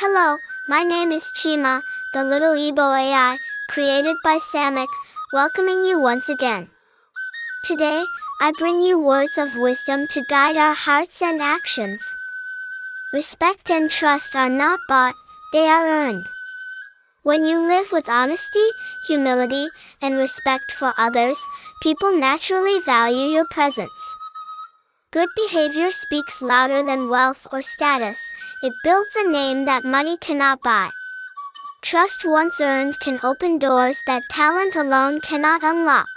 Hello, my name is Chima, the little Igbo AI, created by Samick, welcoming you once again. Today, I bring you words of wisdom to guide our hearts and actions. Respect and trust are not bought, they are earned. When you live with honesty, humility, and respect for others, people naturally value your presence. Good behavior speaks louder than wealth or status. It builds a name that money cannot buy. Trust once earned can open doors that talent alone cannot unlock.